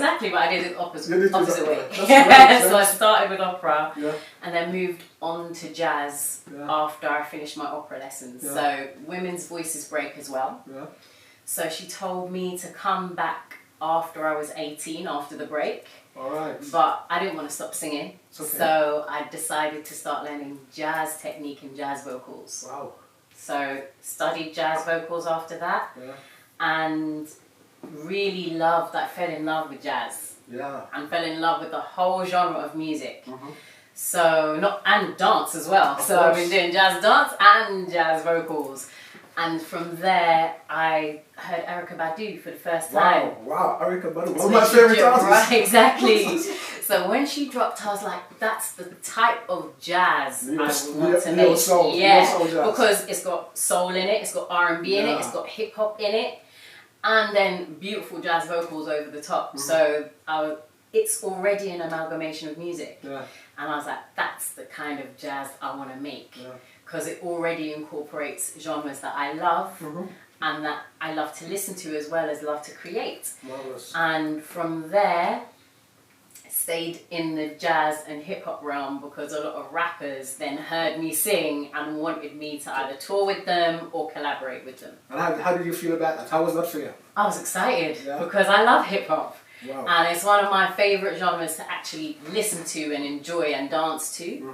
Exactly, but I did it opposite way. Right, So I started with opera, yeah. and then moved on to jazz after I finished my opera lessons. Yeah. So women's voices break as well. Yeah. So she told me to come back after I was 18, after the break. All right. But I didn't want to stop singing. It's okay. So I decided to start learning jazz technique and jazz vocals. Wow. So studied jazz vocals after that. Yeah. And really loved, I fell in love with jazz. Yeah. And fell in love with the whole genre of music. Mm-hmm. So, and dance as well. Of so course. I've been doing jazz dance and jazz vocals. And from there, I heard Erykah Badu for the first time. Wow, Erykah Badu, one So of my she favorite did- artists. Right, exactly. So when she dropped, I was like, that's the type of jazz I would want to make. Soul jazz. Because it's got soul in it, it's got R&B in it, it's got hip hop in it, and then beautiful jazz vocals over the top. So it's already an amalgamation of music. Yeah. And I was like, that's the kind of jazz I want to make. Because it already incorporates genres that I love and that I love to listen to as well as love to create. Marvelous. And from there, stayed in the jazz and hip hop realm because a lot of rappers then heard me sing and wanted me to either tour with them or collaborate with them. And how did you feel about that? How was that for you? I was excited because I love hip hop. Wow. And it's one of my favourite genres to actually listen to and enjoy and dance to.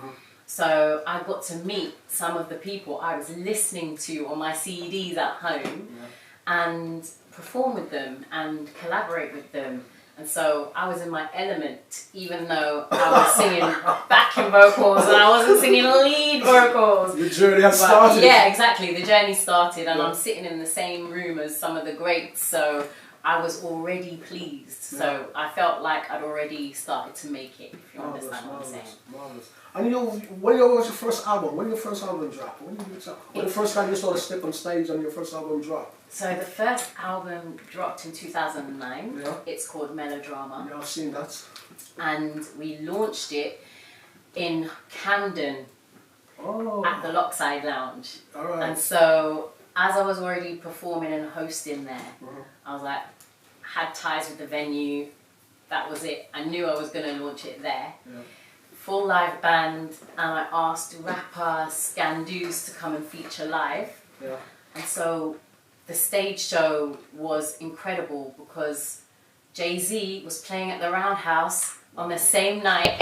So I got to meet some of the people I was listening to on my CDs at home and perform with them and collaborate with them. And so I was in my element, even though I was singing backing vocals and I wasn't singing lead vocals. Your journey has started. Yeah, exactly. The journey started and I'm sitting in the same room as some of the greats. So I was already pleased. So I felt like I'd already started to make it, if you understand what I'm saying. Marvelous. And when was your first album? When did your first album drop? When the first time you saw the step on stage and your first album drop? So the first album dropped in 2009. Yeah. It's called Melodrama. Yeah, I've seen that. And we launched it in Camden at the Lockside Lounge. All right. And so as I was already performing and hosting there, I was like, had ties with the venue. That was it. I knew I was going to launch it there. Yeah. Full live band, and I asked rapper Scandoos to come and feature live. Yeah. And so the stage show was incredible because Jay-Z was playing at the Roundhouse on the same night,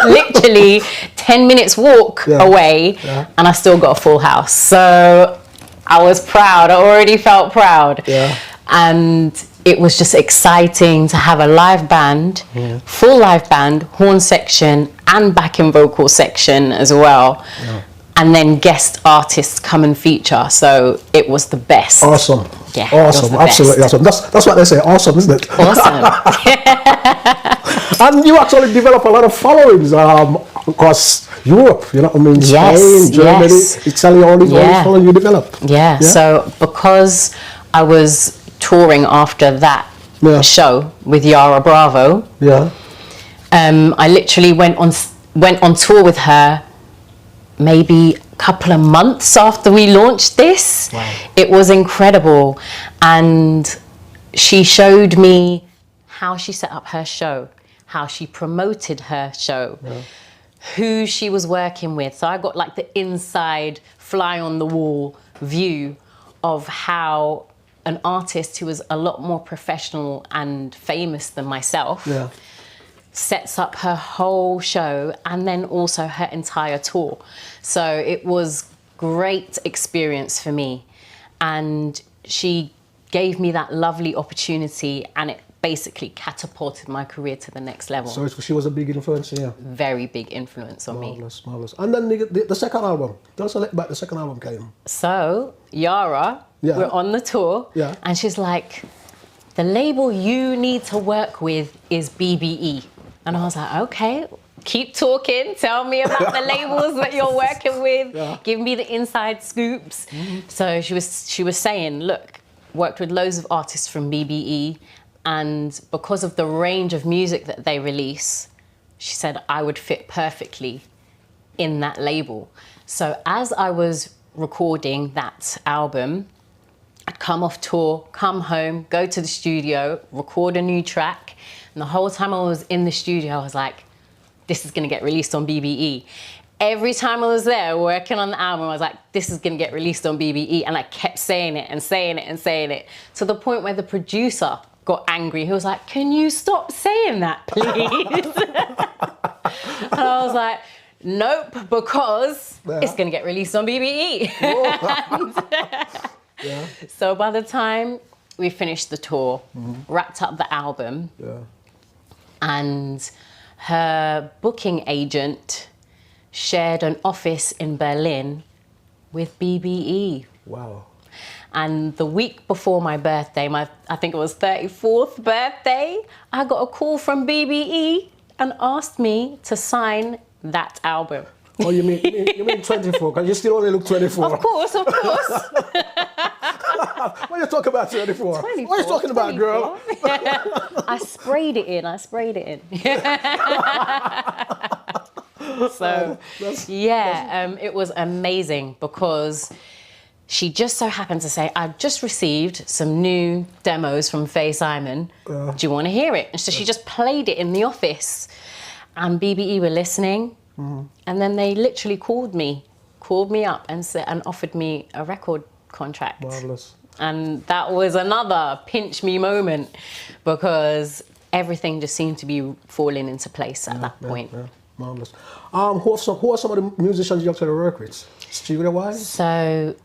literally 10 minutes walk away, and I still got a full house. So I was proud. I already felt proud. Yeah. And it was just exciting to have a live band, full live band, horn section and backing vocal section as well. Yeah. And then guest artists come and feature. So it was the best. Awesome. Yeah. Awesome. Absolutely awesome. That's what they say. Awesome, isn't it? Awesome. And you actually develop a lot of followings across Europe, you know what I mean? Spain, Germany, Italy, all these following you develop. Yeah. So because I was touring after that show with Yara Bravo, I literally went on tour with her maybe a couple of months after we launched this. Wow. It was incredible. And she showed me how she set up her show, how she promoted her show, who she was working with. So I got like the inside fly on the wall view of how an artist who was a lot more professional and famous than myself sets up her whole show and then also her entire tour. So it was great experience for me. And she gave me that lovely opportunity and it basically catapulted my career to the next level. So she was a big influence, Very big influence on me. Marvelous. And then the second album. Tell us a little about the second album came. So Yara, we're on the tour and she's like, the label you need to work with is BBE. And I was like, okay, keep talking. Tell me about the labels that you're working with. Give me the inside scoops. So she was saying, look, worked with loads of artists from BBE. And because of the range of music that they release, she said I would fit perfectly in that label. So as I was recording that album, I'd come off tour, come home, go to the studio, record a new track, And the whole time I was in the studio, I was like, this is going to get released on BBE. Every time I was there working on the album, I was like, this is going to get released on BBE. And I kept saying it and saying it and saying it, to the point where the producer got angry. He was like, can you stop saying that, please? And I was like, nope, because it's going to get released on BBE. So by the time we finished the tour, wrapped up the album, and her booking agent shared an office in Berlin with BBE. Wow. And the week before my birthday, I think it was 34th birthday, I got a call from BBE and asked me to sign that album. Oh, you mean 24? Because you still only look 24. Of course. What are you talking about 24? 24, what are you talking about, girl? I sprayed it in. So, it was amazing because she just so happened to say, I've just received some new demos from Fae Simon. Do you want to hear it? And so she just played it in the office, and BBE were listening. And then they literally called me up and offered me a record contract. Marvelous. And that was another pinch me moment, because everything just seemed to be falling into place at that point. Marvelous. Who are some of the musicians you actually work with? Studio-wise? So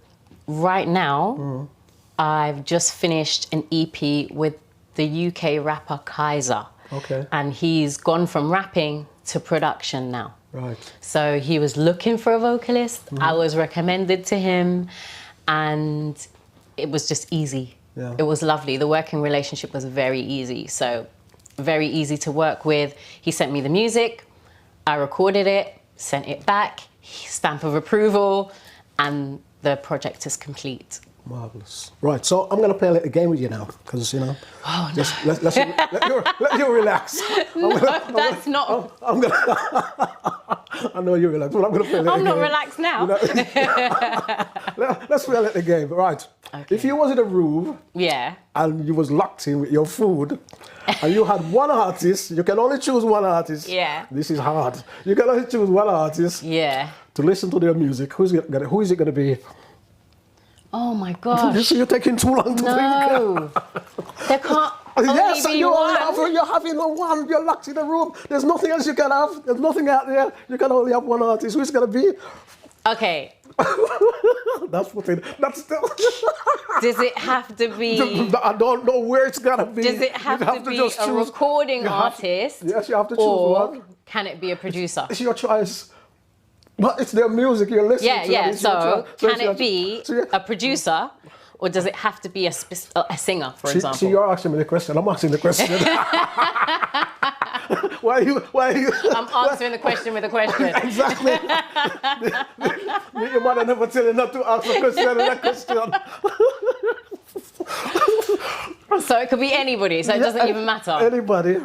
right now, I've just finished an EP with the UK rapper Kaiser. Okay. And he's gone from rapping to production now. Right. So he was looking for a vocalist. I was recommended to him, and it was just easy. Yeah. It was lovely. The working relationship was very easy. So very easy to work with. He sent me the music. I recorded it, sent it back, stamp of approval, and the project is complete. Marvelous. Right, so I'm going to play a little game with you now, because, you know, just let you relax. That's not... I'm gonna, I know you're relaxed, but I'm going to play a little game. I'm not relaxed now. You know, let's play a little game. Right. Okay. If you was in a room and you was locked in with your food and you had one artist, you can only choose one artist. Yeah. This is hard. You can only choose one artist to listen to their music. Who is it going to be? Oh my gosh. So you're taking too long to think. No. There can't only be one. You're having one. You're locked in a room. There's nothing else you can have. There's nothing out there. You can only have one artist. Who's it going to be? Okay. That's still. Does it have to be? I don't know where it's gonna be. Does it have to be a recording artist? Yes, you have to choose one. Can it be a producer? It's your choice. But it's their music you're listening to. Yeah. So can it be a producer, or does it have to be a singer, for example? See, you're asking me the question. I'm asking the question. Why are you? I'm answering the question with a question. Exactly. Your mother never tell you not to ask a question and a question. So it could be anybody. So it doesn't even matter. Anybody.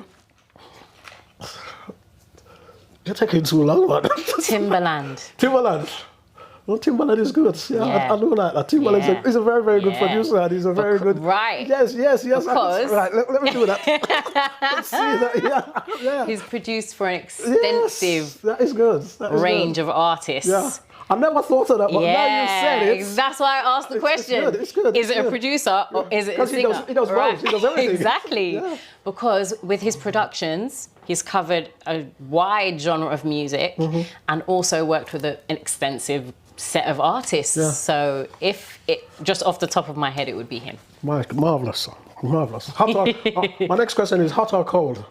You're taking too long, man. Timbaland. No, Timbaland is good. Yeah. I know that. Timbaland is a very, very good producer. And he's a very good... Right. Yes. Because... Right, let me do that. Let's see that. Yeah. He's produced for an extensive that is good. range of artists. Yeah. I never thought of that, but now you said it. That's why I asked the question. It's good. Is it a producer or is it a singer? He does both. He does everything. Exactly. Yeah. Because with his productions, he's covered a wide genre of music and also worked with an extensive set of artists. Yeah. So if it, just off the top of my head, it would be him. Marvelous. Hot or, my next question is hot or cold?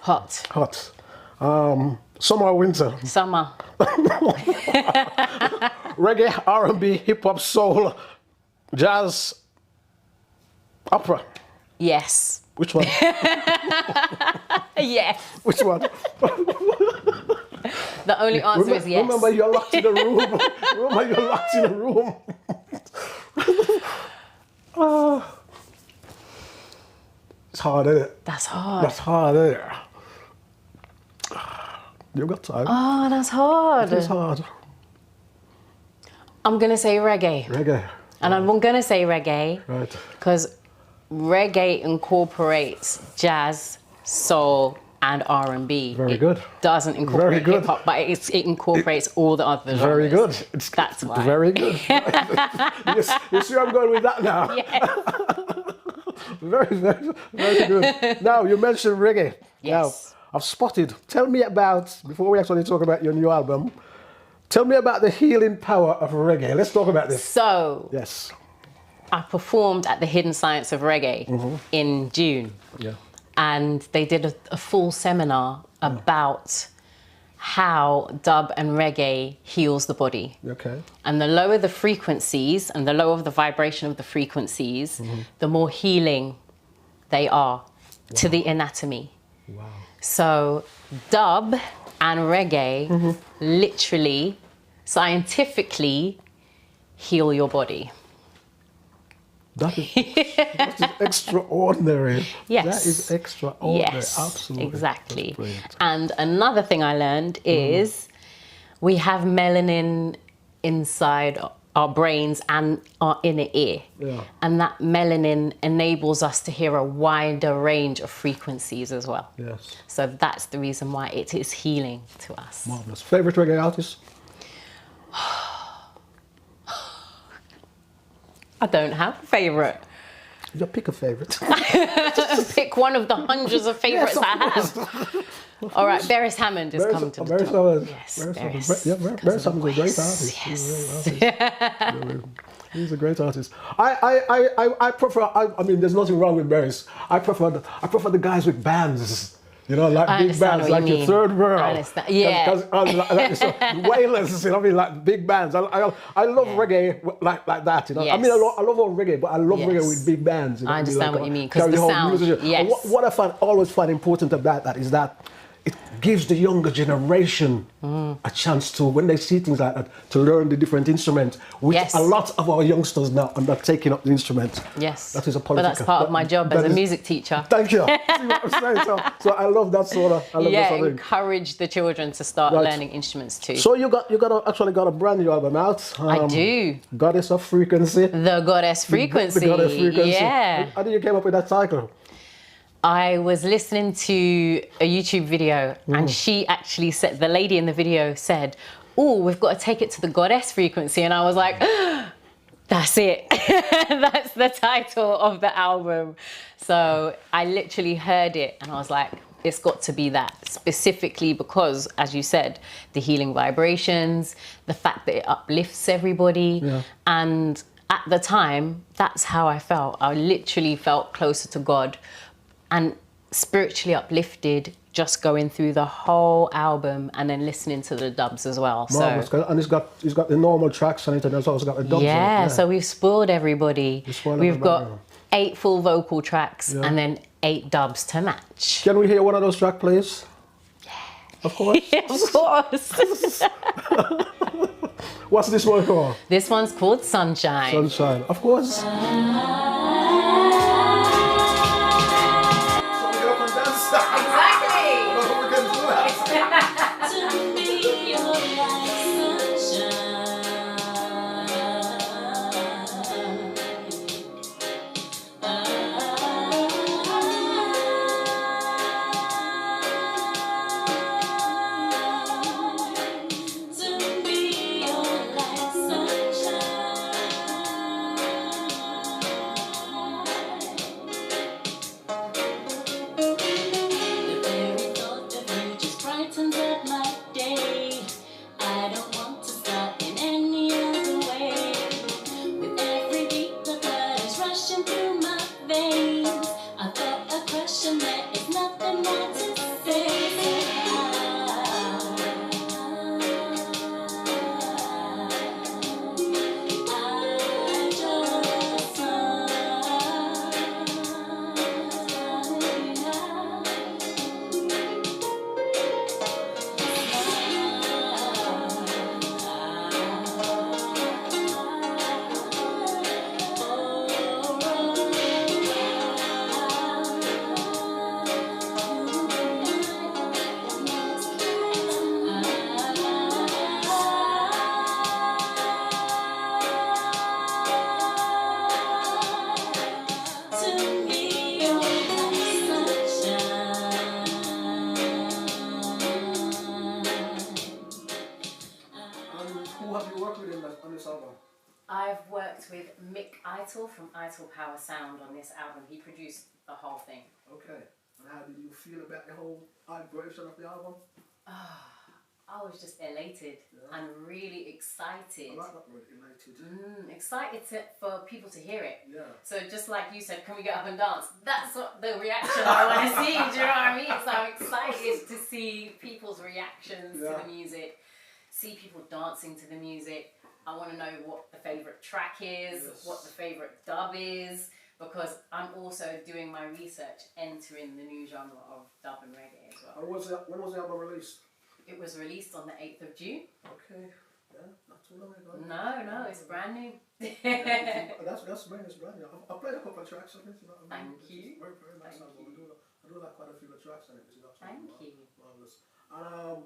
Hot. Summer or winter? Summer. Reggae, R&B, hip hop, soul, jazz, opera. Yes. Which one? Yes. Which one? The only answer is yes. Remember, you're locked in the room. It's hard, isn't it? That's hard. Isn't it? You've got time. Oh, that's hard. It is hard. I'm going to say reggae. And I'm going to say reggae. Right. Because reggae incorporates jazz soul, and R&B. Very good. Doesn't incorporate hip hop, but it incorporates all the other genres. Very good. That's why. Very good. You see where I'm going with that now? Yes. Very, very, very good. Now, you mentioned reggae. Yes. Now, I've spotted. Tell me about, before we actually talk about your new album, tell me about the healing power of reggae. Let's talk about this. So, yes, I performed at the Hidden Science of Reggae in June. Yeah. And they did a full seminar about how dub and reggae heals the body. Okay. And the lower the frequencies and the lower the vibration of the frequencies, the more healing they are to the anatomy. Wow. So dub and reggae literally, scientifically heal your body. That is extraordinary. Yes. That is extraordinary. Yes, Absolutely. exactly. And another thing I learned is we have melanin inside our brains and our inner ear. Yeah. And that melanin enables us to hear a wider range of frequencies as well. Yes. So that's the reason why it is healing to us. Marvelous. Favorite reggae artist? I don't have a favourite. You pick a favorite. Pick one of the hundreds of favourites I have. All right, Beres Hammond has come to the top. Yes, Beres Hammond is a great artist. Yes. He's a great artist. I prefer. I mean, there's nothing wrong with Beres. I prefer the guys with bands. You know, like big bands, like your Third World. I understand. Yeah. Wailers, you know, I mean, like big bands. I love reggae like that, you know. Yes. I mean, I love all reggae, but I love reggae with big bands. You know? I understand like, what you mean, because the sound, yes. What I always find important about that is that it gives the younger generation a chance to, when they see things like that, to learn the different instruments, which a lot of our youngsters now are not taking up the instruments. Yes. That is a But that's part of my job as a music teacher. Thank you. See what I'm saying? So I love that sort of. Encourage the children to start learning instruments too. So you actually got a brand new album out. I do. Goddess of Frequency. The Goddess Frequency. The Goddess Frequency. Yeah. How did you come up with that title? I was listening to a YouTube video and she actually said, the lady in the video said, "Oh, we've got to take it to the Goddess Frequency." And I was like, that's it. That's the title of the album. So I literally heard it and I was like, it's got to be that, specifically because, as you said, the healing vibrations, the fact that it uplifts everybody. Yeah. And at the time, that's how I felt. I literally felt closer to God and spiritually uplifted, just going through the whole album and then listening to the dubs as well. Marvelous. So, and it's got the normal tracks on it, and it's also got the dubs on it. Yeah, so we've spoiled everybody. We've got 8 full vocal tracks and then 8 dubs to match. Can we hear one of those tracks, please? Yeah. Of course. Yeah, of course. What's this one called? This one's called Sunshine. Sunshine, of course. who have you worked with on this album? I've worked with Mick Eitel from Eitel Power Sound on this album. He produced the whole thing. Okay. And how did you feel about the whole version of the album? I was just elated and really excited. I like that word, elated. Excited for people to hear it. Yeah. So just like you said, can we get up and dance? That's what the reaction I want to see. Do you know what I mean? So I'm excited to see people's reactions to the music, see people dancing to the music. I want to know what the favourite track is, what the favourite dub is, because I'm also doing my research entering the new genre of dub and reggae as well. And when was the album released? It was released on the 8th of June. Okay, yeah, not too long ago. No, it's brand new. That's brand new. I played a couple of tracks on it. You know, Thank you. Very, very nice album. I do like quite a few of the tracks on it. Thank you. Marvelous.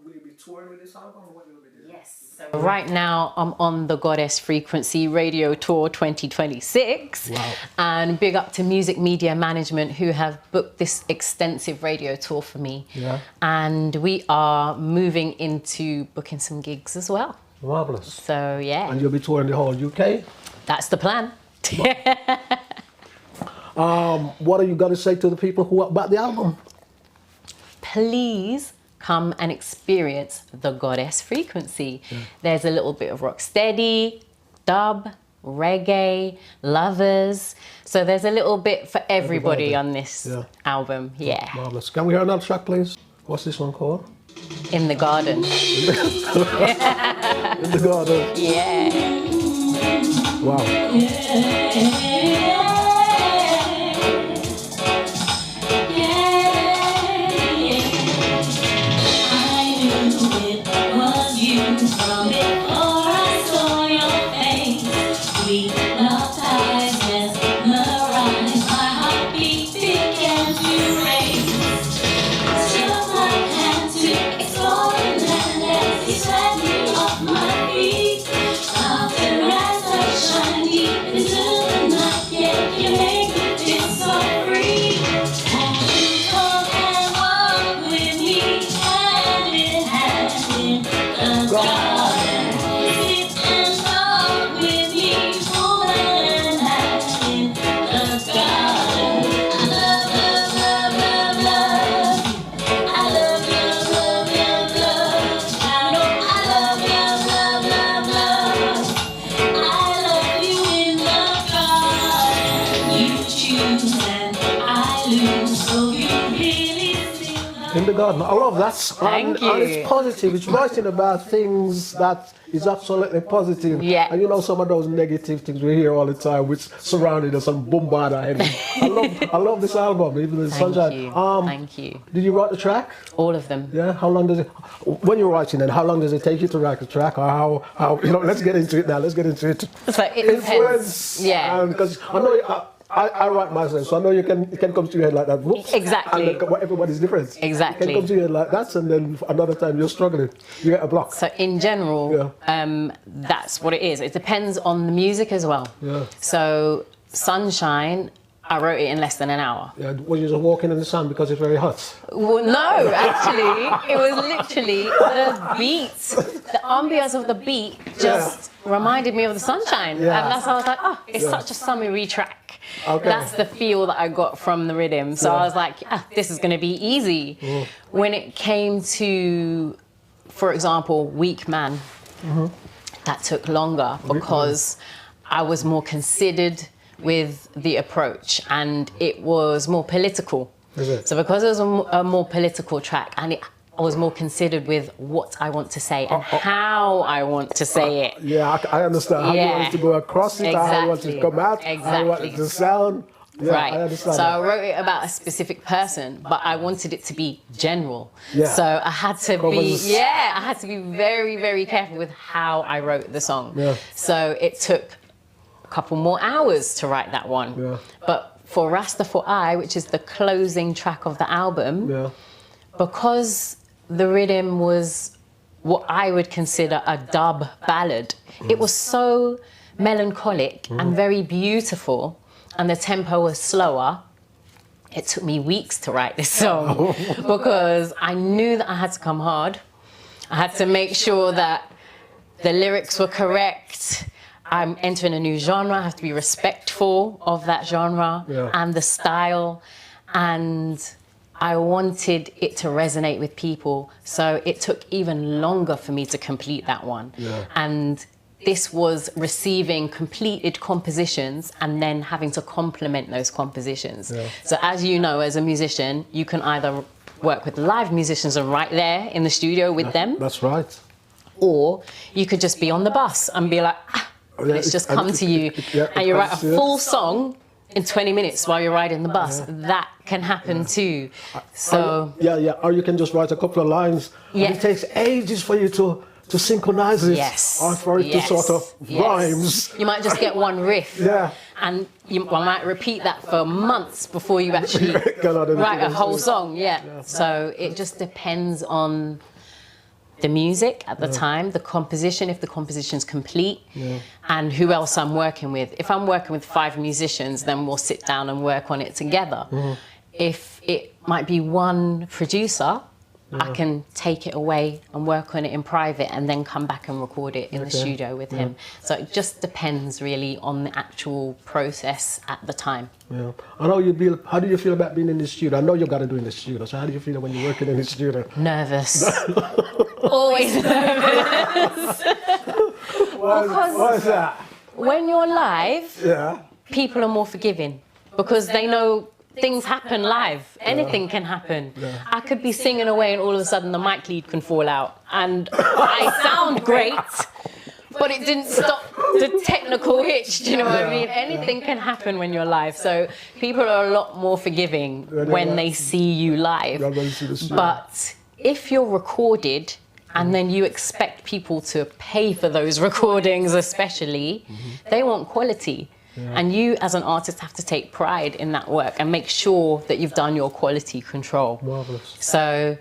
Will you be touring with this album, or what will you be doing? Yes. So right now I'm on the Goddess Frequency Radio Tour 2026. Wow. And big up to Music Media Management who have booked this extensive radio tour for me. Yeah. And we are moving into booking some gigs as well. Marvelous. So yeah. And you'll be touring the whole UK? That's the plan. What are you going to say to the people who about the album? Please come and experience the Goddess Frequency. There's a little bit of rocksteady, dub, reggae, lovers. So there's a little bit for everybody on this album. Yeah. Marvelous. Can we hear another track, please? What's this one called? In the Garden. In the Garden. Yeah. Wow. In the Garden. I love that. Thank you. And it's positive. It's writing about things that is absolutely positive. Yeah. And you know some of those negative things we hear all the time, which surrounded us and bombard our head. I love this album, even the Sunshine. Thank you. Did you write the track? All of them. Yeah. How long does it? When you're writing it, how long does it take you to write the track? Or how? You know, let's get into it now. Let's get into it. So it depends. Yeah. Because I know. I write myself, so I know it can come to your head like that. Whoops. Exactly. And everybody's different. Exactly. It can come to your head like that, and then another time you're struggling. You get a block. So in general, that's what it is. It depends on the music as well. Yeah. So Sunshine, I wrote it in less than an hour. Yeah. Were you just walking in the sun because it's very hot? Well, no, actually, it was literally the beat, the ambience of the beat just reminded me of the Sunshine. Yeah. And that's how I was like, oh, it's such a summery track. Okay. That's the feel that I got from the rhythm. So I was like, this is going to be easy. When it came to, for example, Weak Man, that took longer because I was more considered with the approach and it was more political. Is it? So because it was a more political track and I was more considered with what I want to say and how I want to say it. Yeah, I understand. How you want it to go across it, how you want it to come out, how you want it to sound. Yeah, right. I understand. So I wrote it about a specific person, but I wanted it to be general. Yeah. So I had to I had to be very, very careful with how I wrote the song. Yeah. So it took a couple more hours to write that one. Yeah. But for Rastafari, which is the closing track of the album, because the rhythm was what I would consider a dub ballad, it was so melancholic and very beautiful, and the tempo was slower. It took me weeks to write this song because I knew that I had to come hard. I had to make sure that the lyrics were correct. I'm entering a new genre. I have to be respectful of that genre and the style. And I wanted it to resonate with people. So it took even longer for me to complete that one. And this was receiving completed compositions and then having to complement those compositions. So as you know, as a musician, you can either work with live musicians and right there in the studio with them. That's right. Or you could just be on the bus and be like, it's just come to you. And you write a full song in 20 minutes while you're riding the bus. That can happen too. So or you can just write a couple of lines. And it takes ages for you to synchronize it, or for it to sort of rhymes. You might just get one riff, and I might repeat that for months before you actually write a whole song. So it just depends on the music at the time, the composition, if the composition's complete, and who else I'm working with. If I'm working with 5 musicians, then we'll sit down and work on it together. If it might be one producer, I can take it away and work on it in private and then come back and record it in the studio with him. So it just depends really on the actual process at the time. I know how do you feel about being in the studio? I know you got to do in the studio. So how do you feel when you're working in the studio? Nervous. Always nervous. Why is that? When you're live, people are more forgiving because they know things happen live. Anything can happen. I could be singing away and all of a sudden the mic lead can fall out and I sound great, but it didn't stop the technical hitch. Do you know what I mean? Anything can happen when you're live. So people are a lot more forgiving when they see you live. But if you're recorded and then you expect people to pay for those recordings especially, they want quality. And you as an artist have to take pride in that work and make sure that you've done your quality control. Marvelous. So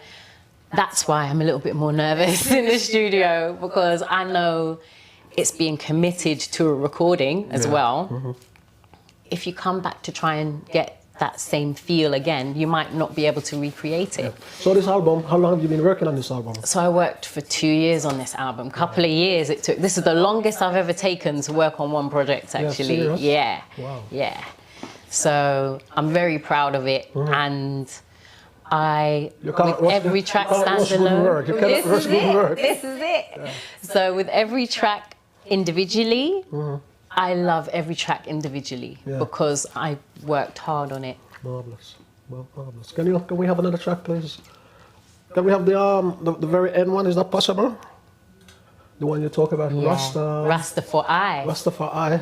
that's why I'm a little bit more nervous in the studio, because I know it's being committed to a recording as well. If you come back to try and get that same feel again, you might not be able to recreate it. So this album, how long have you been working on this album? So I worked for 2 years on this album, couple of years it took. This is the longest I've ever taken to work on one project actually. Wow. So I'm very proud of it, and with every track stands alone. This is it. So with every track individually, I love every track individually because I worked hard on it. Marvelous, marvelous. Can we have another track, please? Can we have the very end one? Is that possible? The one you talk about, Rastafari. Rastafari.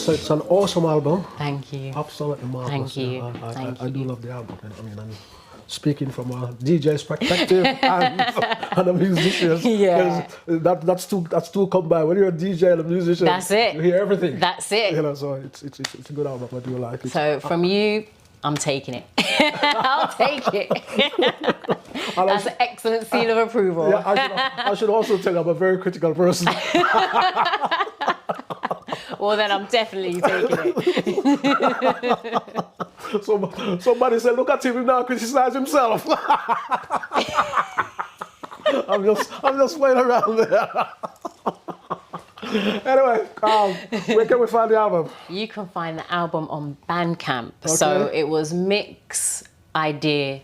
It's an awesome album. Thank you. Absolutely marvelous. Thank you. I do love the album. I mean, I'm speaking from a DJ's perspective and a musician. That's two combined. When you're a DJ and a musician, that's it. You hear everything. That's it. So it's a good album. I do like it. So from you, I'm taking it. I'll take it. That's an excellent seal of approval. Yeah, I should also tell you I'm a very critical person. Well, then I'm definitely taking it. So, somebody said, look at him now criticize himself. I'm just playing around there. Anyway, where can we find the album? You can find the album on Bandcamp. Okay. So it was Mick's idea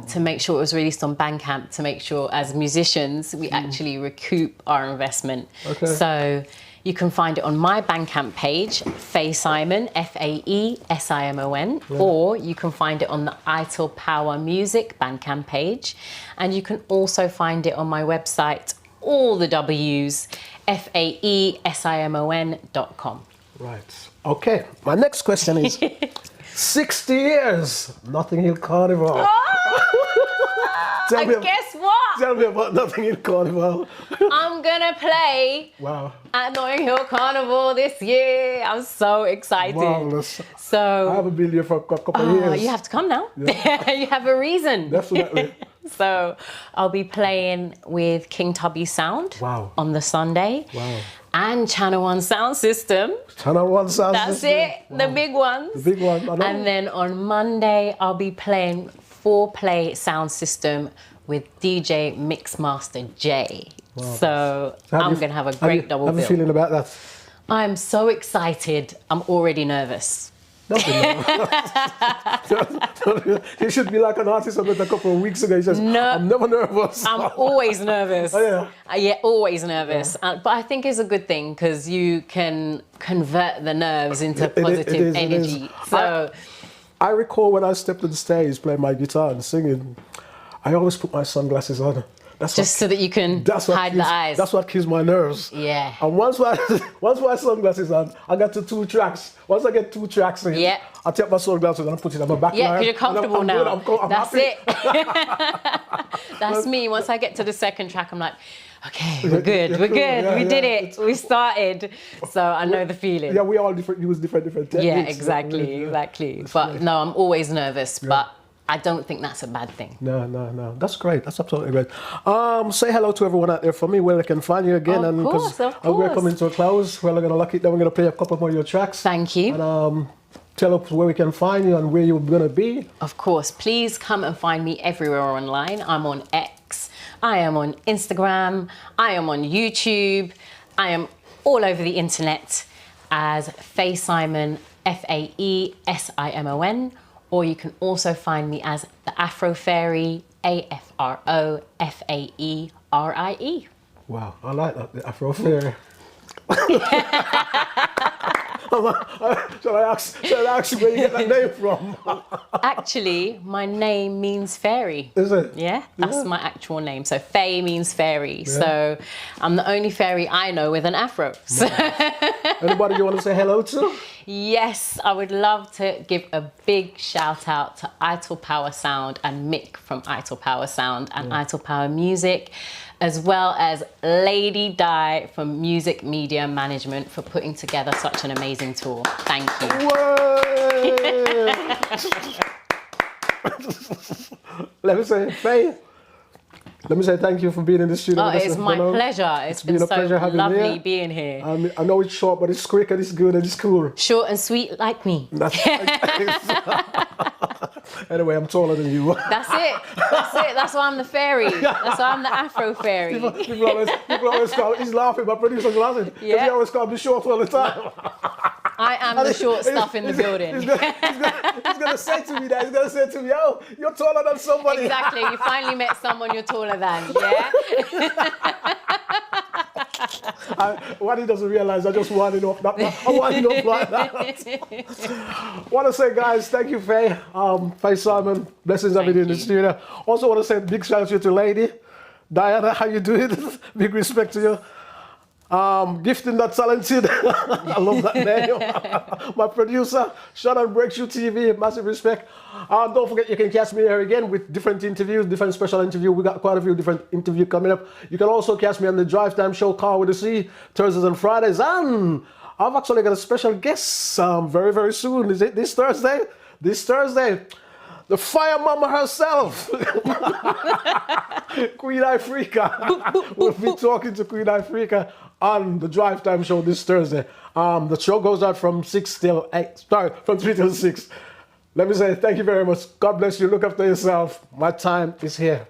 to make sure it was released on Bandcamp, to make sure as musicians we actually recoup our investment. Okay. So you can find it on my Bandcamp page, Fae Simon, Faesimon, or you can find it on the Ital Power Music Bandcamp page, and you can also find it on my website, all the W's, faesimon.com. Right. Okay. My next question is 60 years, Notting Hill Carnival. Guess what? Tell me about Notting Hill Carnival. I'm gonna play at Notting Hill Carnival this year. I'm so excited. Marvelous. So I haven't been here for a couple of years. You have to come now. Yeah. You have a reason. Definitely. So I'll be playing with King Tubby Sound on the Sunday. Wow. And Channel 1 Sound System. Channel 1 Sound System. That's it. Wow. The big ones. The big one. I know. And then on Monday, I'll be playing 4-play sound system with DJ Mixmaster J. Wow. So I'm going to have a great double bill. How are you feeling about that? I'm so excited. I'm already nervous. You should be like an artist I met a couple of weeks ago. He says, I'm never nervous. I'm always nervous. Oh, yeah? Yeah, always nervous. Yeah. But I think it's a good thing because you can convert the nerves into positive energy. So I recall when I stepped on stage playing my guitar and singing, I always put my sunglasses on. Just so that you can hide the eyes. That's what kills my nerves. Yeah. And once my sunglasses on, I got to 2 tracks. Once I get 2 tracks in, I take my sunglasses and I put it on my back line. Yeah, because you're comfortable now. That's it. That's me. Once I get to the second track, I'm like, okay, we're good. We're good. Yeah, we did it. We started. So I know the feeling. Yeah, we all use different techniques. Yeah, exactly. But no, I'm always nervous. But I don't think that's a bad thing. No. That's great. That's absolutely great. Say hello to everyone out there for me, where they can find you again. Of course. We're coming to a close. We're going to lock it down. We're going to play a couple more of your tracks. Thank you. And tell us where we can find you and where you're going to be. Of course. Please come and find me everywhere online. I'm on X. I am on Instagram. I am on YouTube. I am all over the internet as Fae Simon, Faesimon. Or you can also find me as the Afro Fairy, AFROFAERIE. Wow, I like that, the Afro Fairy. Shall I ask where you get that name from? Actually, my name means fairy. Is it? Yeah, that's my actual name. So Fae means fairy. Yeah. So I'm the only fairy I know with an afro. So anybody you want to say hello to? Yes, I would love to give a big shout out to Ital Power Sound and Mick from Ital Power Sound and Ital Power Music, as well as Lady Di from Music Media Management for putting together such an amazing tour. Thank you. Let me say, Faye, let me say thank you for being in the studio. Oh, it's my pleasure. It's been a pleasure having lovely being here. I know it's short, but it's quick and it's good and it's cool. Short and sweet like me. Anyway, I'm taller than you. That's it. That's why I'm the fairy. That's why I'm the Afro fairy. People always call, he's laughing, my producer's laughing. Yeah. He always call me short all the time. I am the short stuff in the building. He's going to say to me that. He's going to say to me, oh, you're taller than somebody. Exactly. You finally met someone you're taller than, yeah? What he doesn't realize, I just winding up like that. Want to say, guys, thank you, Faye. Fae Simon, blessings having you in the studio. Also want to say big shout out to Lady Diana. How you doing? Big respect to you. Gifting that talented. I love that name. My producer, shout out Break Tru TV, massive respect. Don't forget you can catch me here again with different interviews, different special interviews. We got quite a few different interviews coming up. You can also catch me on the Drive Time Show, Car with the Sea, Thursdays and Fridays. And I've actually got a special guest very, very soon. Is it this Thursday? this Thursday, the fire mama herself, Queen Ifrica. We'll be talking to Queen Ifrica on the Drive Time show this Thursday. The show goes out from 6 till 8. Sorry, from 3 till 6. Let me say thank you very much. God bless you. Look after yourself. My time is here.